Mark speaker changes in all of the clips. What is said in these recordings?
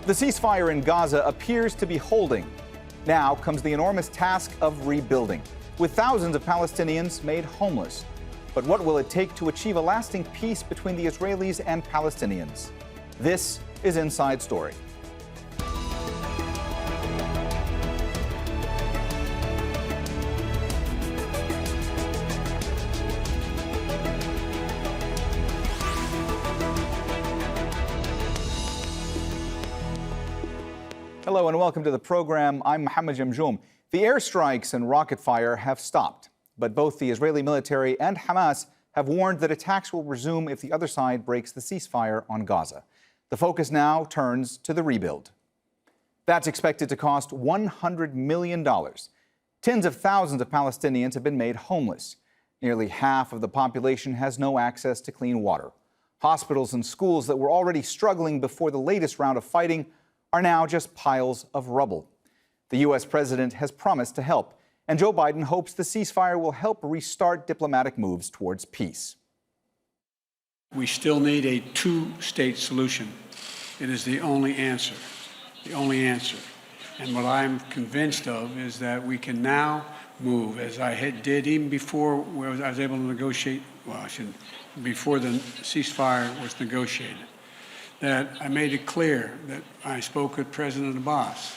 Speaker 1: The ceasefire in Gaza appears to be holding. Now comes the enormous task of rebuilding, with thousands of Palestinians made homeless. But what will it take to achieve a lasting peace between the Israelis and Palestinians? This is Inside Story. Hello and welcome to the program. I'm Mohammed Jamjoom. The airstrikes and rocket fire have stopped, but both the Israeli military and Hamas have warned that attacks will resume if the other side breaks the ceasefire on Gaza. The focus now turns to the rebuild. That's expected to cost $100 million. Tens of thousands of Palestinians have been made homeless. Nearly half of the population has no access to clean water. Hospitals and schools that were already struggling before the latest round of fighting are now just piles of rubble. The U.S. president has promised to help, and Joe Biden hopes the ceasefire will help restart diplomatic moves towards peace.
Speaker 2: We still need a two-state solution. It is the only answer, And what I'm convinced of is that we can now move, as I did even before I was able to negotiate, before the ceasefire was negotiated, that I made it clear that I spoke with President Abbas.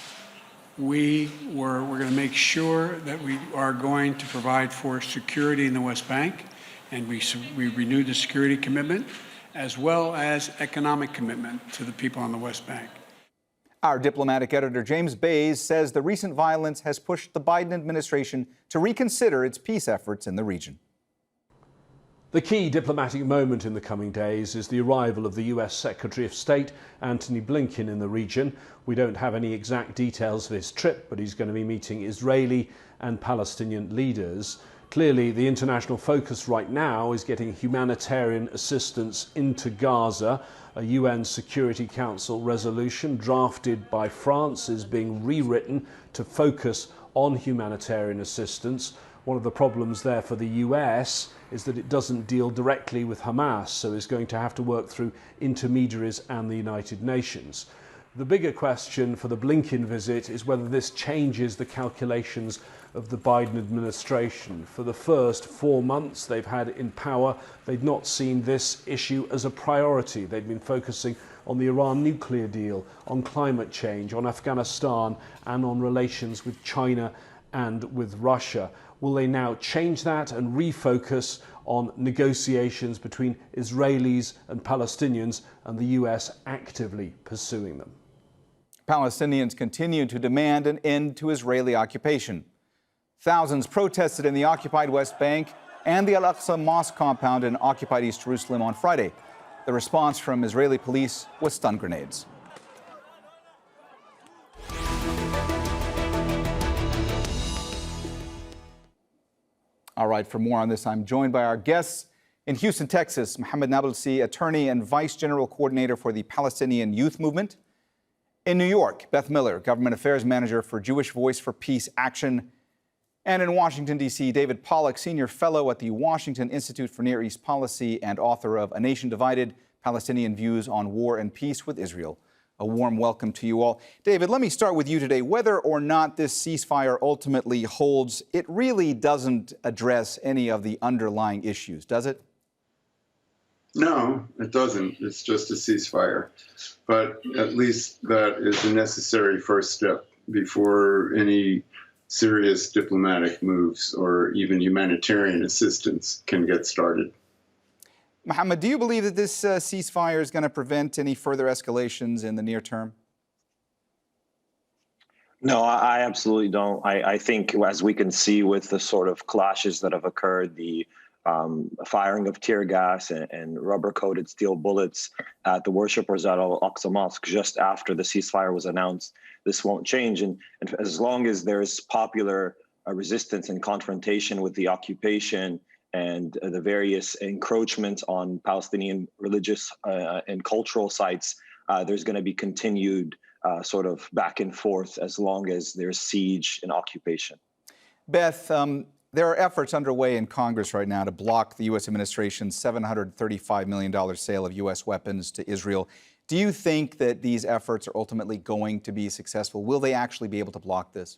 Speaker 2: We're going to make sure that we are going to provide for security in the West Bank, and we renewed the security commitment as well as economic commitment to the people on the West Bank.
Speaker 1: Our diplomatic editor James Bays says the recent violence has pushed the Biden administration to reconsider its peace efforts in the region.
Speaker 3: The key diplomatic moment in the coming days is the arrival of the US Secretary of State, Antony Blinken, in the region. We don't have any exact details of his trip, but he's going to be meeting Israeli and Palestinian leaders. Clearly, the international focus right now is getting humanitarian assistance into Gaza. A UN Security Council resolution drafted by France is being rewritten to focus on humanitarian assistance. One of the problems there for the US is that it doesn't deal directly with Hamas, so it's going to have to work through intermediaries and the United Nations. The bigger question for the Blinken visit is whether this changes the calculations of the Biden administration. For the first 4 months they've had in power, they've not seen this issue as a priority. They've been focusing on the Iran nuclear deal, on climate change, on Afghanistan, and on relations with China and with Russia. Will they now change that and refocus on negotiations between Israelis and Palestinians, and the US actively pursuing them?
Speaker 1: Palestinians continue to demand an end to Israeli occupation. Thousands protested in the occupied West Bank and the Al-Aqsa Mosque compound in occupied East Jerusalem on Friday. The response from Israeli police was stun grenades. All right, for more on this, I'm joined by our guests. In Houston, Texas, Mohammed Nabulsi, attorney and vice general coordinator for the Palestinian Youth Movement. In New York, Beth Miller, government affairs manager for Jewish Voice for Peace Action. And in Washington, D.C., David Pollock, senior fellow at the Washington Institute for Near East Policy and author of A Nation Divided, Palestinian Views on War and Peace with Israel. A warm welcome to you all. David, let me start with you today. Whether or not this ceasefire ultimately holds, it really doesn't address any of the underlying issues, does it?
Speaker 4: No, it doesn't. It's just a ceasefire. But at least that is a necessary first step before any serious diplomatic moves or even humanitarian assistance can get started.
Speaker 1: Mohammed, do you believe that this ceasefire is going to prevent any further escalations in the near term?
Speaker 5: No, I absolutely don't. I think, as we can see with the sort of clashes that have occurred, the firing of tear gas and rubber-coated steel bullets at the worshippers at Al-Aqsa Mosque just after the ceasefire was announced, this won't change. And as long as there's popular resistance and confrontation with the occupation and the various encroachments on Palestinian religious and cultural sites, there's going to be continued sort of back and forth as long as there's siege and occupation.
Speaker 1: Beth, there are efforts underway in Congress right now to block the U.S. administration's $735 million sale of U.S. weapons to Israel. Do you think that these efforts are ultimately going to be successful? Will they actually be able to block this?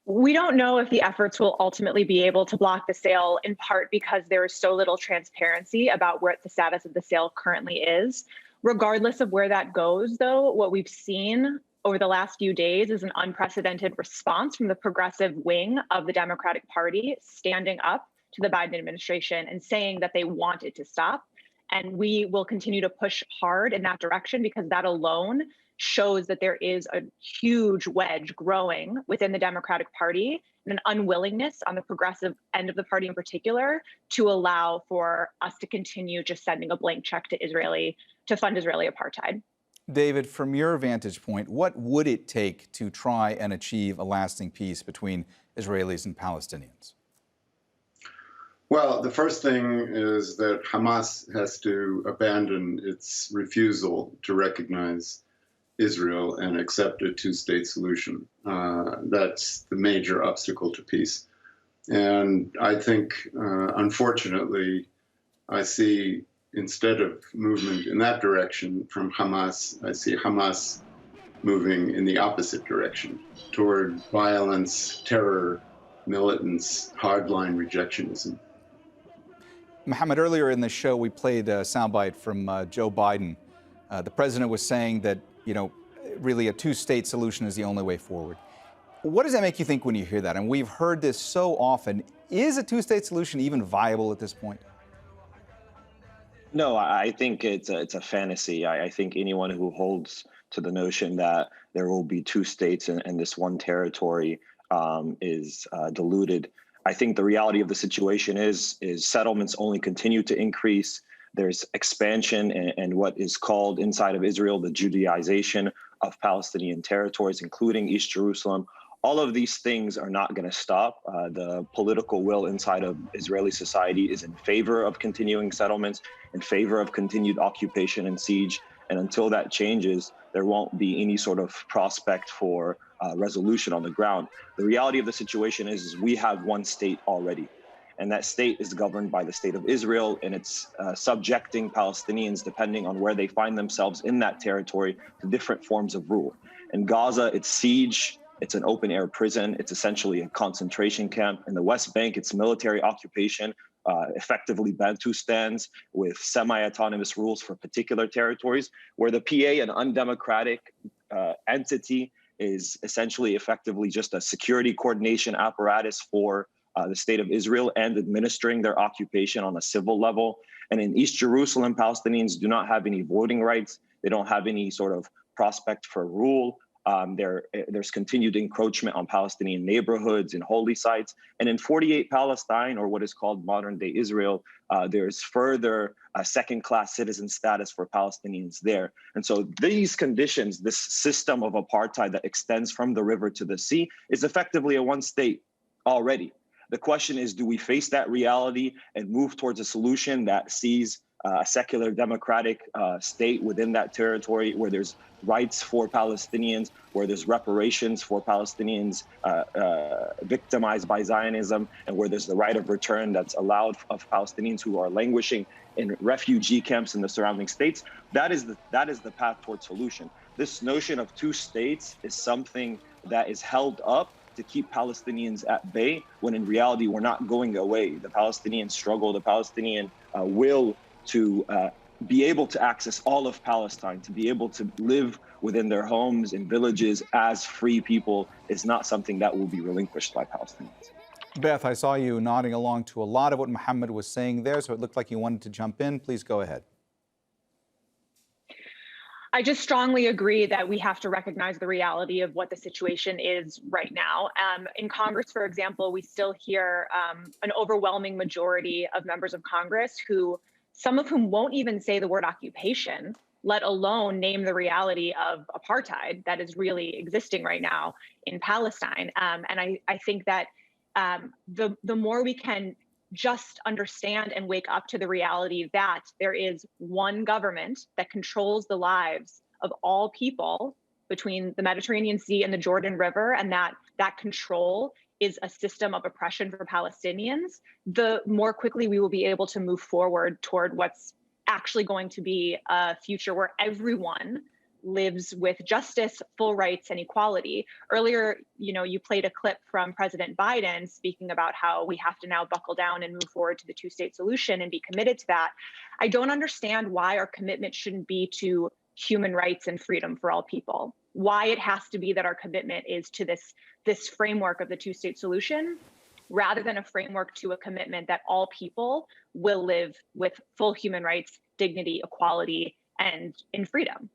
Speaker 6: We don't know if the efforts will ultimately be able to block the sale, in part because there is so little transparency about where the status of the sale currently is. Regardless of where that goes, though, what we've seen over the last few days is an unprecedented response from the progressive wing of the Democratic Party standing up to the Biden administration and saying that they want it to stop. And we will continue to push hard in that direction because that alone shows that there is a huge wedge growing within the Democratic Party and an unwillingness on the progressive end of the party in particular to allow for us to continue just sending a blank check to fund Israeli apartheid.
Speaker 1: David, from your vantage point, what would it take to try and achieve a lasting peace between Israelis and Palestinians?
Speaker 4: Well, the first thing is that Hamas has to abandon its refusal to recognize Israel and accept a two-state solution. That's the major obstacle to peace. And I think, unfortunately, I see, instead of movement in that direction from Hamas, I see Hamas moving in the opposite direction, toward violence, terror, militants, hardline rejectionism.
Speaker 1: Mohammed, earlier in the show, we played a soundbite from Joe Biden. The president was saying that, really a two-state solution is the only way forward. What does that make you think when you hear that? And we've heard this so often. Is a two-state solution even viable at this point?
Speaker 5: No, I think it's a fantasy. I think anyone who holds to the notion that there will be two states and this one territory is deluded. I think the reality of the situation is settlements only continue to increase. There's expansion and what is called inside of Israel the Judaization of Palestinian territories, including East Jerusalem. All of these things are not going to stop. The political will inside of Israeli society is in favor of continuing settlements, in favor of continued occupation and siege. And until that changes, there won't be any sort of prospect for resolution on the ground. The reality of the situation is we have one state already. And that state is governed by the state of Israel, and it's subjecting Palestinians, depending on where they find themselves in that territory, to different forms of rule. In Gaza, it's siege. It's an open-air prison. It's essentially a concentration camp. In the West Bank, it's military occupation, effectively Bantustans with semi-autonomous rules for particular territories, where the PA, an undemocratic entity, is essentially effectively just a security coordination apparatus for the state of Israel and administering their occupation on a civil level. And in East Jerusalem, Palestinians do not have any voting rights. They don't have any sort of prospect for rule. There's continued encroachment on Palestinian neighborhoods and holy sites. And in 48 Palestine, or what is called modern-day Israel, there's further second-class citizen status for Palestinians there. And so these conditions, this system of apartheid that extends from the river to the sea, is effectively a one-state already. The question is, do we face that reality and move towards a solution that sees a secular democratic state within that territory, where there's rights for Palestinians, where there's reparations for Palestinians victimized by Zionism, and where there's the right of return that's allowed of Palestinians who are languishing in refugee camps in the surrounding states? That is the path towards solution. This notion of two states is something that is held up to keep Palestinians at bay, when in reality, we're not going away. The Palestinian struggle, the Palestinian will to be able to access all of Palestine, to be able to live within their homes and villages as free people, is not something that will be relinquished by Palestinians.
Speaker 1: Beth, I saw you nodding along to a lot of what Mohammed was saying there, so it looked like you wanted to jump in. Please go ahead.
Speaker 6: I just strongly agree that we have to recognize the reality of what the situation is right now. In Congress, for example, we still hear an overwhelming majority of members of Congress some of whom won't even say the word occupation, let alone name the reality of apartheid that is really existing right now in Palestine. And I think that the more we can just understand and wake up to the reality that there is one government that controls the lives of all people between the Mediterranean Sea and the Jordan River, and that control is a system of oppression for Palestinians, the more quickly we will be able to move forward toward what's actually going to be a future where everyone lives with justice, full rights, and equality. Earlier, you played a clip from President Biden speaking about how we have to now buckle down and move forward to the two-state solution and be committed to that. I don't understand why our commitment shouldn't be to human rights and freedom for all people. Why it has to be that our commitment is to this framework of the two-state solution, rather than a framework to a commitment that all people will live with full human rights, dignity, equality, and in freedom.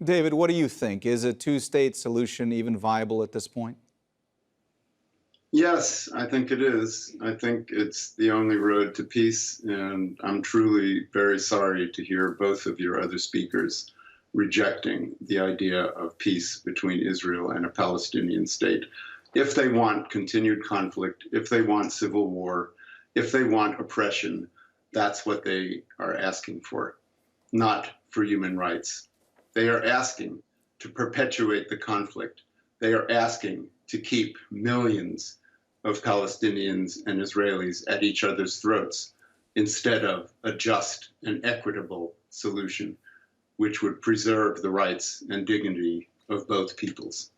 Speaker 1: David, what do you think? Is a two-state solution even viable at this point?
Speaker 4: Yes, I think it is. I think it's the only road to peace, and I'm truly very sorry to hear both of your other speakers rejecting the idea of peace between Israel and a Palestinian state. If they want continued conflict, if they want civil war, if they want oppression, that's what they are asking for, not for human rights. They are asking to perpetuate the conflict. They are asking to keep millions of Palestinians and Israelis at each other's throats instead of a just and equitable solution, which would preserve the rights and dignity of both peoples.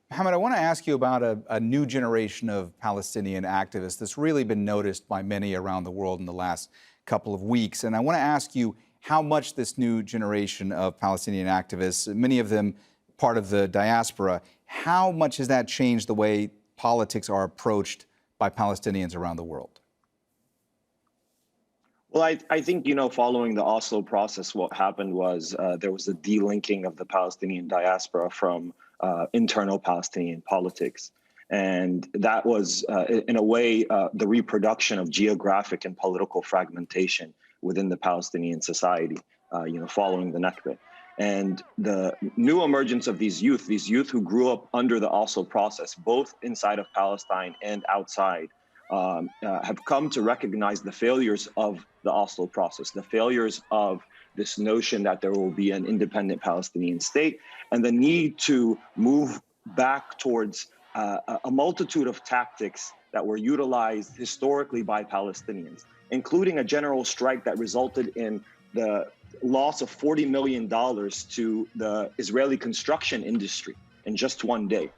Speaker 1: Mohammed, I want to ask you about a new generation of Palestinian activists that's really been noticed by many around the world in the last couple of weeks. And I want to ask you how much this new generation of Palestinian activists, many of them part of the diaspora, how much has that changed the way politics are approached by Palestinians around the world?
Speaker 5: Well, I think, following the Oslo process, what happened was there was a delinking of the Palestinian diaspora from internal Palestinian politics. And that was, in a way, the reproduction of geographic and political fragmentation within the Palestinian society, following the Nakba. And the new emergence of these youth who grew up under the Oslo process, both inside of Palestine and outside, have come to recognize the failures of the Oslo process, the failures of this notion that there will be an independent Palestinian state, and the need to move back towards a multitude of tactics that were utilized historically by Palestinians, including a general strike that resulted in the loss of $40 million to the Israeli construction industry in just one day.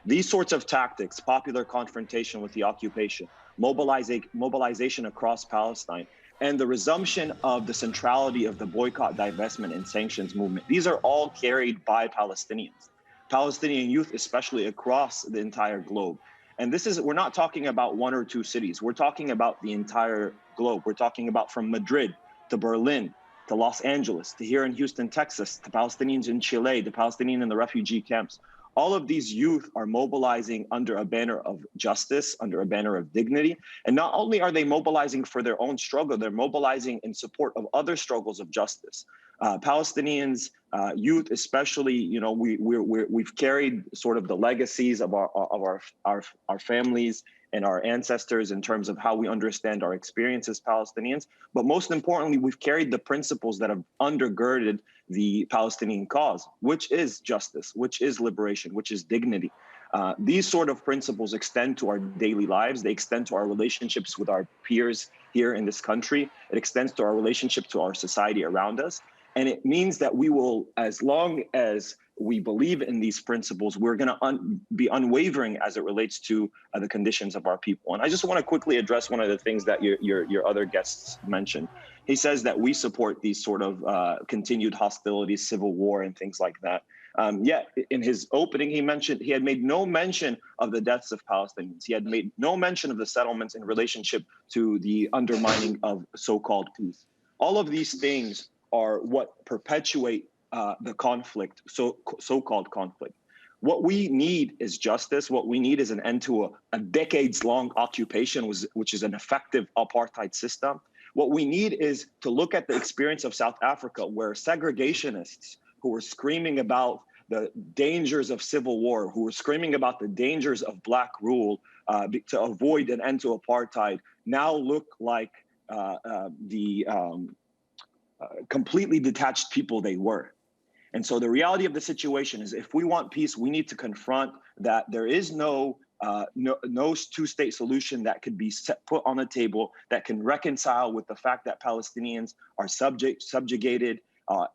Speaker 5: These sorts of tactics, popular confrontation with the occupation, mobilization across Palestine, and the resumption of the centrality of the boycott, divestment, and sanctions movement, these are all carried by Palestinians, Palestinian youth, especially across the entire globe. And we're not talking about one or two cities. We're talking about the entire globe. We're talking about from Madrid to Berlin, to Los Angeles, to here in Houston, Texas, to Palestinians in Chile, to Palestinians in the refugee camps. All of these youth are mobilizing under a banner of justice, under a banner of dignity. And not only are they mobilizing for their own struggle, they're mobilizing in support of other struggles of justice. Palestinians, youth especially, we've carried sort of the legacies of our families and our ancestors in terms of how we understand our experience as Palestinians. But most importantly, we've carried the principles that have undergirded the Palestinian cause, which is justice, which is liberation, which is dignity. These sort of principles extend to our daily lives. They extend to our relationships with our peers here in this country. It extends to our relationship to our society around us. And it means that we will, as long as we believe in these principles, we're going to be unwavering as it relates to the conditions of our people. And I just want to quickly address one of the things that your other guests mentioned. He says that we support these sort of continued hostilities, civil war, and things like that. Yet in his opening, he had made no mention of the deaths of Palestinians. He had made no mention of the settlements in relationship to the undermining of so-called peace. All of these things are what perpetuate the conflict, so-called conflict. What we need is justice. What we need is an end to a decades-long occupation, which is an effective apartheid system. What we need is to look at the experience of South Africa, where segregationists who were screaming about the dangers of civil war, who were screaming about the dangers of black rule to avoid an end to apartheid, now look like the completely detached people they were. And so the reality of the situation is, if we want peace, we need to confront that there is no no two-state solution that could be put on the table that can reconcile with the fact that Palestinians are subjugated,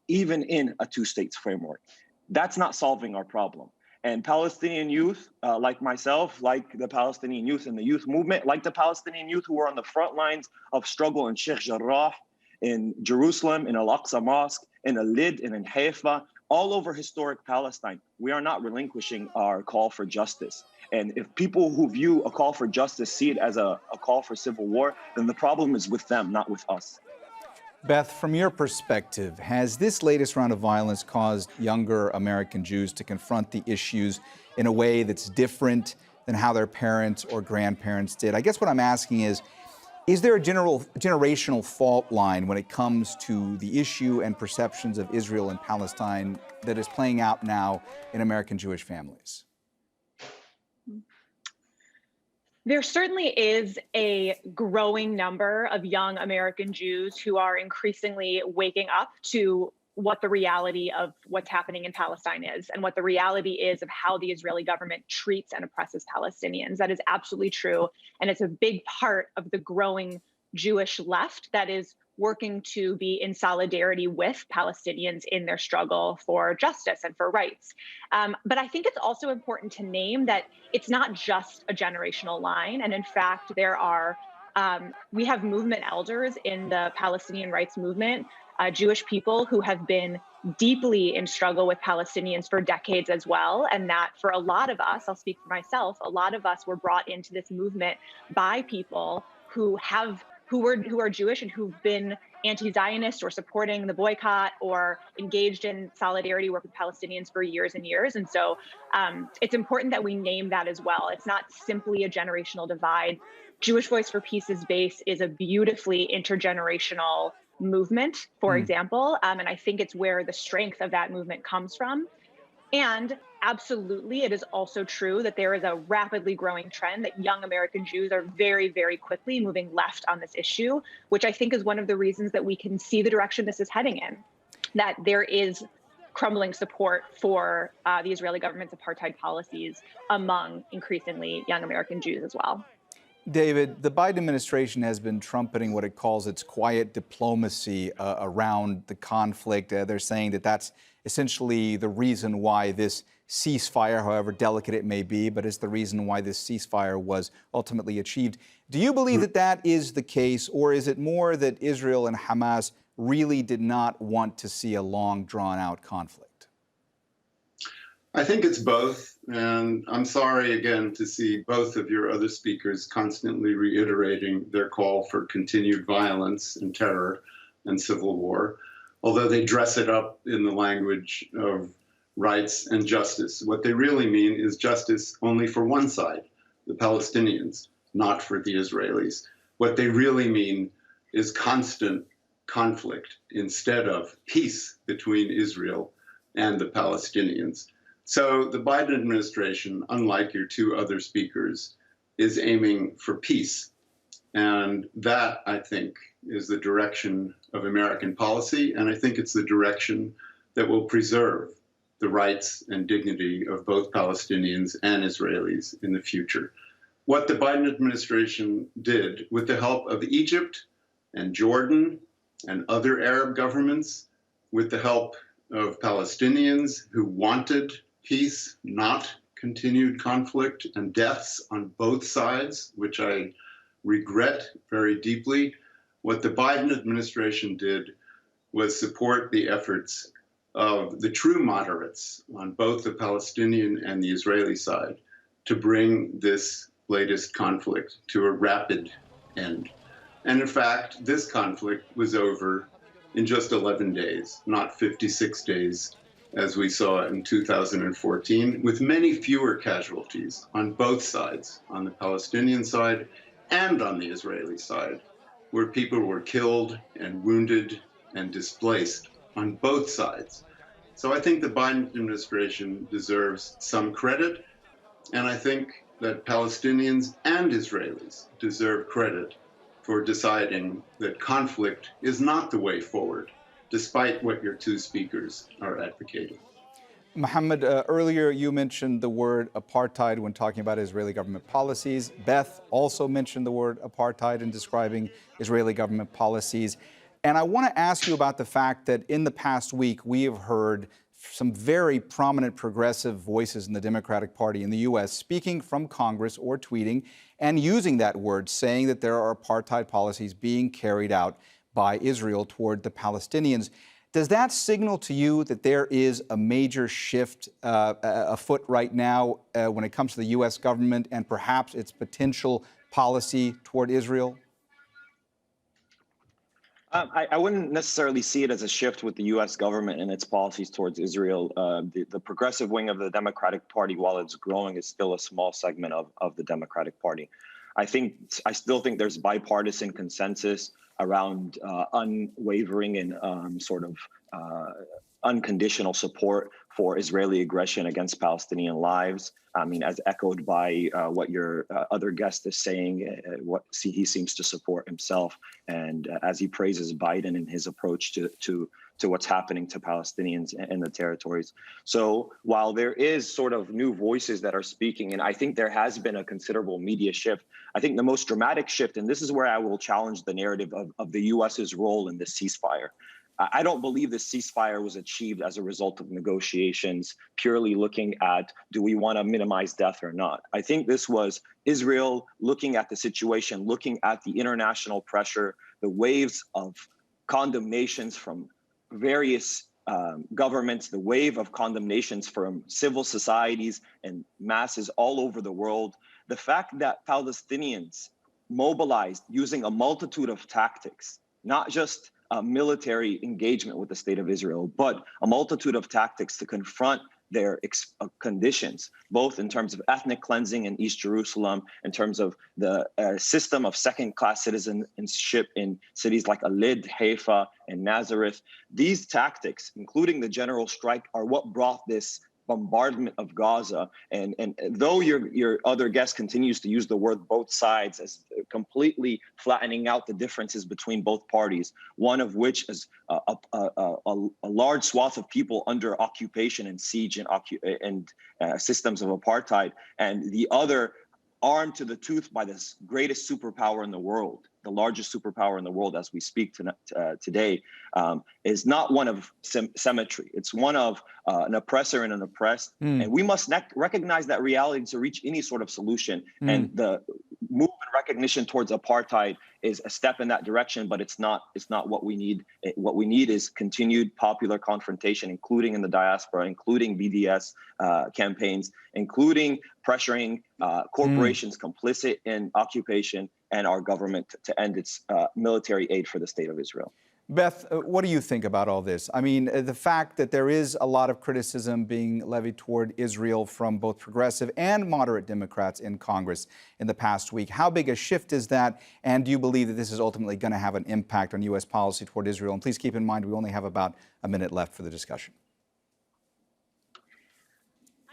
Speaker 5: even in a two-states framework. That's not solving our problem. And Palestinian youth, like myself, like the Palestinian youth in the youth movement, like the Palestinian youth who are on the front lines of struggle in Sheikh Jarrah, in Jerusalem, in Al-Aqsa Mosque, in Al-Lid, and in Haifa, all over historic Palestine, we are not relinquishing our call for justice. And if people who view a call for justice see it as a call for civil war, then the problem is with them, not with us.
Speaker 1: Beth, from your perspective, has this latest round of violence caused younger American Jews to confront the issues in a way that's different than how their parents or grandparents did? I guess what I'm asking is there a generational fault line when it comes to the issue and perceptions of Israel and Palestine that is playing out now in American Jewish families?
Speaker 6: There certainly is a growing number of young American Jews who are increasingly waking up to what the reality of what's happening in Palestine is and what the reality is of how the Israeli government treats and oppresses Palestinians. That is absolutely true. And it's a big part of the growing Jewish left that is working to be in solidarity with Palestinians in their struggle for justice and for rights. But I think it's also important to name that it's not just a generational line. And in fact, we have movement elders in the Palestinian rights movement, Jewish people who have been deeply in struggle with Palestinians for decades as well. And that for a lot of us, I'll speak for myself, a lot of us were brought into this movement by people who are Jewish and who've been anti-Zionist or supporting the boycott or engaged in solidarity work with Palestinians for years and years. And so it's important that we name that as well. It's not simply a generational divide. Jewish Voice for Peace's base is a beautifully intergenerational movement, for example. And I think it's where the strength of that movement comes from. And absolutely, it is also true that there is a rapidly growing trend that young American Jews are very, very quickly moving left on this issue, which I think is one of the reasons that we can see the direction this is heading in, that there is crumbling support for the Israeli government's apartheid policies among increasingly young American Jews as well.
Speaker 1: David, the Biden administration has been trumpeting what it calls its quiet diplomacy around the conflict. They're saying that that's essentially the reason why this ceasefire, however delicate it may be, but it's the reason why this ceasefire was ultimately achieved. Do you believe that that is the case, or is it more that Israel and Hamas really did not want to see a long, drawn-out conflict?
Speaker 4: I think it's both, and I'm sorry again to see both of your other speakers constantly reiterating their call for continued violence and terror and civil war, although they dress it up in the language of rights and justice. What they really mean is justice only for one side, the Palestinians, not for the Israelis. What they really mean is constant conflict instead of peace between Israel and the Palestinians. So the Biden administration, unlike your two other speakers, is aiming for peace. And that, I think, is the direction of American policy. And I think it's the direction that will preserve the rights and dignity of both Palestinians and Israelis in the future. What the Biden administration did with the help of Egypt and Jordan and other Arab governments, with the help of Palestinians who wanted peace, not continued conflict and deaths on both sides, which I regret very deeply. What the Biden administration did was support the efforts of the true moderates on both the Palestinian and the Israeli side to bring this latest conflict to a rapid end. And in fact, this conflict was over in just 11 days, not 56 days, as we saw in 2014, with many fewer casualties on both sides, on the Palestinian side and on the Israeli side, where people were killed and wounded and displaced on both sides. So I think the Biden administration deserves some credit, and I think that Palestinians and Israelis deserve credit for deciding that conflict is not the way forward, despite what your two speakers are advocating.
Speaker 1: Mohammed, earlier you mentioned the word apartheid when talking about Israeli government policies. Beth also mentioned the word apartheid in describing Israeli government policies. And I want to ask you about the fact that in the past week, we have heard some very prominent progressive voices in the Democratic Party in the U.S. speaking from Congress or tweeting and using that word, saying that there are apartheid policies being carried out by Israel toward the Palestinians. Does that signal to you that there is a major shift afoot right now when it comes to the U.S. government and perhaps its potential policy toward Israel?
Speaker 5: I wouldn't necessarily see it as a shift with the U.S. government and its policies towards Israel. The progressive wing of the Democratic Party, while it's growing, is still a small segment of the Democratic Party. I still think there's bipartisan consensus around unwavering and sort of unconditional support for Israeli aggression against Palestinian lives. I mean, as echoed by what your other guest is saying, he seems to support himself, and as he praises Biden in his approach to what's happening to Palestinians in the territories. So while there is sort of new voices that are speaking, and I think there has been a considerable media shift, I think the most dramatic shift, and this is where I will challenge the narrative of the U.S.'s role in this ceasefire. I don't believe this ceasefire was achieved as a result of negotiations, purely looking at, do we want to minimize death or not? I think this was Israel looking at the situation, looking at the international pressure, the waves of condemnations from various governments, the wave of condemnations from civil societies and masses all over the world. The fact that Palestinians mobilized using a multitude of tactics, not just military engagement with the state of Israel, but a multitude of tactics to confront their conditions, both in terms of ethnic cleansing in East Jerusalem, in terms of the system of second-class citizenship in cities like Alid, Haifa, and Nazareth. These tactics, including the general strike, are what brought this bombardment of Gaza. And though your other guest continues to use the word both sides as completely flattening out the differences between both parties, one of which is a large swath of people under occupation and siege and systems of apartheid, and the other armed to the tooth by this greatest superpower in the world, the largest superpower in the world as we speak today, is not one of symmetry. It's one of an oppressor and an oppressed. And we must recognize that reality to reach any sort of solution. And the move and recognition towards apartheid is a step in that direction, but it's not what we need. What we need is continued popular confrontation, including in the diaspora, including BDS campaigns, including pressuring corporations complicit in occupation and our government to end its military aid for the state of Israel.
Speaker 1: Beth, what do you think about all this? I mean, the fact that there is a lot of criticism being levied toward Israel from both progressive and moderate Democrats in Congress in the past week. How big a shift is that? And do you believe that this is ultimately going to have an impact on U.S. policy toward Israel? And please keep in mind, we only have about a minute left for the discussion.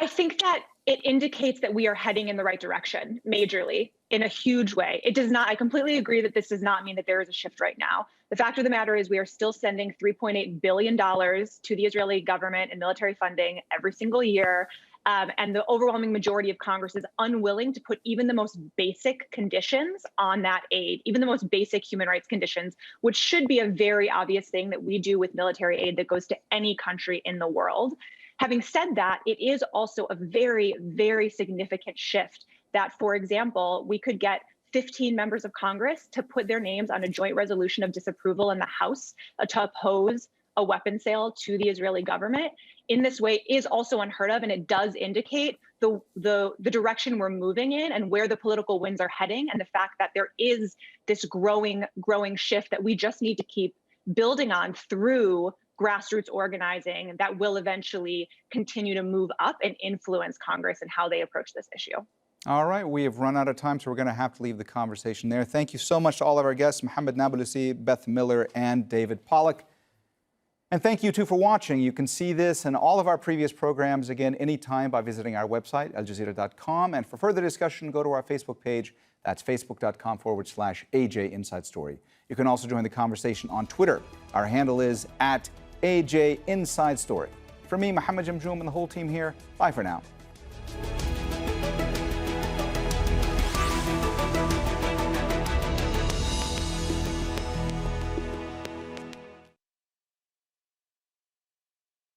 Speaker 6: I think that it indicates that we are heading in the right direction, majorly, in a huge way. It does not, I completely agree that this does not mean that there is a shift right now. The fact of the matter is we are still sending $3.8 billion to the Israeli government in military funding every single year. And the overwhelming majority of Congress is unwilling to put even the most basic conditions on that aid, even the most basic human rights conditions, which should be a very obvious thing that we do with military aid that goes to any country in the world. Having said that, it is also a very, very significant shift that, for example, we could get 15 members of Congress to put their names on a joint resolution of disapproval in the House to oppose a weapon sale to the Israeli government in this way is also unheard of. And it does indicate the direction we're moving in and where the political winds are heading, and the fact that there is this growing shift that we just need to keep building on through grassroots organizing that will eventually continue to move up and influence Congress and how they approach this issue.
Speaker 1: All right, we have run out of time, so we're going to have to leave the conversation there. Thank you so much to all of our guests, Mohammed Nabulsi, Beth Miller, and David Pollock. And thank you, too, for watching. You can see this and all of our previous programs, again, anytime by visiting our website, aljazeera.com. And for further discussion, go to our Facebook page. That's facebook.com/AJ Inside Story. You can also join the conversation on Twitter. Our handle is @AJ Inside Story. For me, Mohammed Jamjoom, and the whole team here, bye for now.